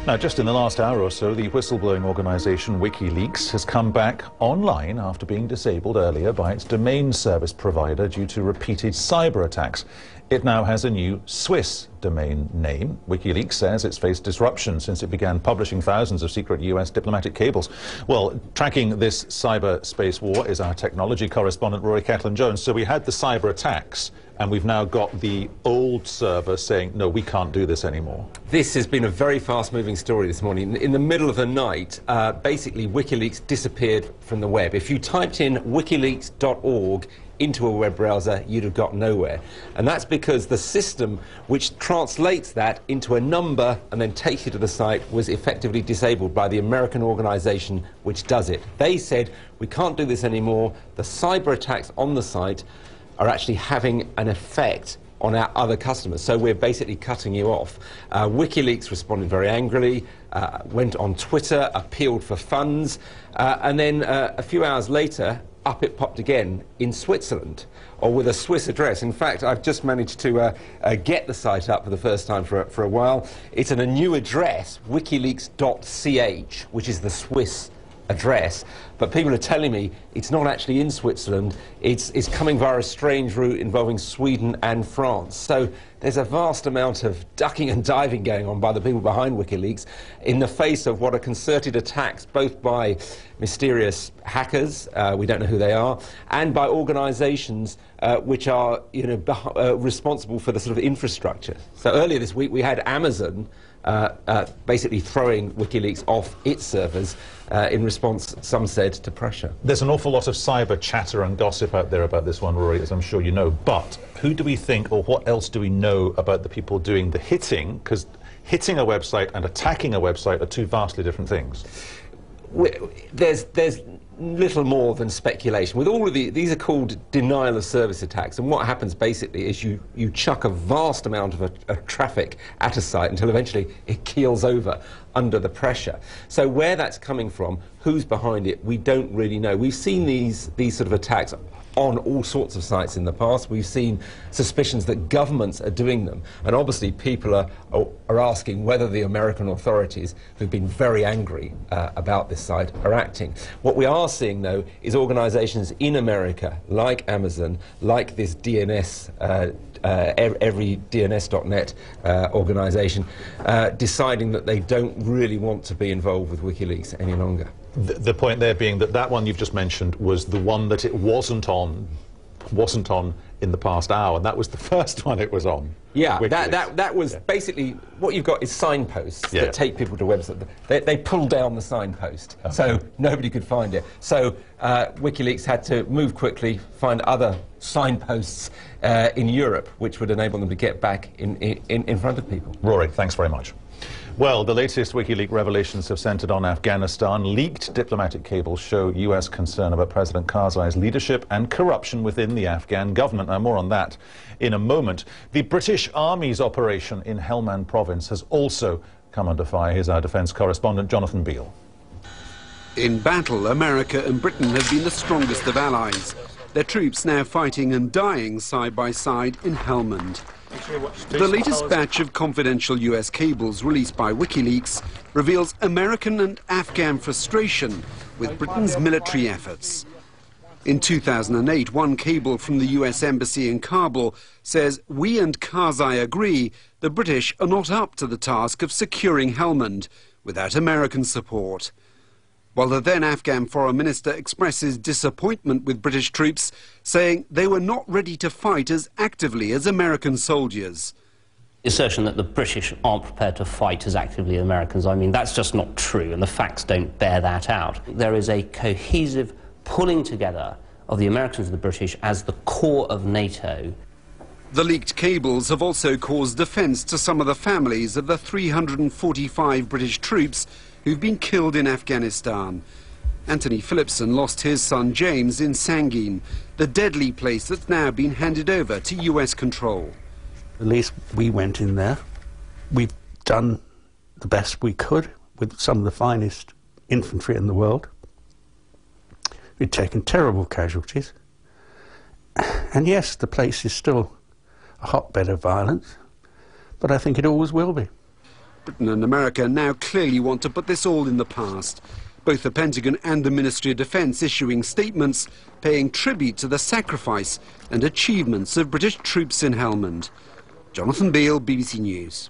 Now, just in the last hour or so, the whistleblowing organisation WikiLeaks has come back online after being disabled earlier by its domain service provider due to repeated cyber attacks. It now has a new Swiss domain name. WikiLeaks says it's faced disruption since it began publishing thousands of secret US diplomatic cables. Well, tracking this cyberspace war is our technology correspondent, Rory Catlin-Jones. So we had the cyber attacks, and we've now got the old server saying, no, we can't do this anymore. This has been a very fast-moving story this morning. In the middle of the night, basically, WikiLeaks disappeared from the web. If you typed in wikileaks.org into a web browser, you'd have got nowhere. And that's because the system which translates that into a number and then takes you to the site was effectively disabled by the American organization which does it. They said, we can't do this anymore. The cyber attacks on the site are actually having an effect on our other customers, so we're basically cutting you off. WikiLeaks responded very angrily, went on Twitter, appealed for funds, and then a few hours later, up it popped again in Switzerland, or with a Swiss address. In fact, I've just managed to get the site up for the first time for a while. It's in a new address, wikileaks.ch, which is the Swiss address, but people are telling me it's not actually in Switzerland, it's coming via a strange route involving Sweden and France. So there's a vast amount of ducking and diving going on by the people behind WikiLeaks in the face of what are concerted attacks both by mysterious hackers, we don't know who they are, and by organisations which are responsible for the sort of infrastructure. So earlier this week we had Amazon basically throwing WikiLeaks off its servers in response, some said, to pressure. There's an awful lot of cyber chatter and gossip out there about this one, Rory, as I'm sure you know. But who do we think, or what else do we know about the people doing the hitting? Because hitting a website and attacking a website are two vastly different things. There's little more than speculation. With all of these are called denial of service attacks, and what happens basically is you chuck a vast amount of traffic at a site until eventually it keels over under the pressure. So where that's coming from, who's behind it, we don't really know. We've seen these sort of attacks on all sorts of sites in the past. We've seen suspicions that governments are doing them, and obviously people are asking whether the American authorities, who've been very angry about this site, are acting. What we are seeing, though, is organisations in America, like Amazon, like this DNS, every DNS.net organisation, deciding that they don't really want to be involved with WikiLeaks any longer. The point there being that that one you've just mentioned was the one that it wasn't on in the past hour, and that was the first one it was on. Yeah, that was basically what you've got is signposts that take people to websites. They pull down the signpost, so nobody could find it. So WikiLeaks had to move quickly, find other signposts in Europe, which would enable them to get back in front of people. Rory, thanks very much. Well, the latest WikiLeaks revelations have centred on Afghanistan. Leaked diplomatic cables show US concern about President Karzai's leadership and corruption within the Afghan government. Now, more on that in a moment. The British Army's operation in Helmand province has also come under fire. Here's our defence correspondent, Jonathan Beale. In battle, America and Britain have been the strongest of allies. Their troops now fighting and dying side by side in Helmand. The latest batch of confidential US cables released by WikiLeaks reveals American and Afghan frustration with Britain's military efforts. In 2008, one cable from the US Embassy in Kabul says, "We and Karzai agree the British are not up to the task of securing Helmand without American support." While the then Afghan Foreign Minister expresses disappointment with British troops, saying they were not ready to fight as actively as American soldiers. The assertion that the British aren't prepared to fight as actively as Americans, I mean, that's just not true, and the facts don't bear that out. There is a cohesive pulling together of the Americans and the British as the core of NATO. The leaked cables have also caused offence to some of the families of the 345 British troops who've been killed in Afghanistan. Anthony Phillipson lost his son James in Sangin, the deadly place that's now been handed over to US control. At least we went in there. We've done the best we could with some of the finest infantry in the world. We've taken terrible casualties. And yes, the place is still a hotbed of violence, but I think it always will be. Britain and America now clearly want to put this all in the past. Both the Pentagon and the Ministry of Defence issuing statements paying tribute to the sacrifice and achievements of British troops in Helmand. Jonathan Beale, BBC News.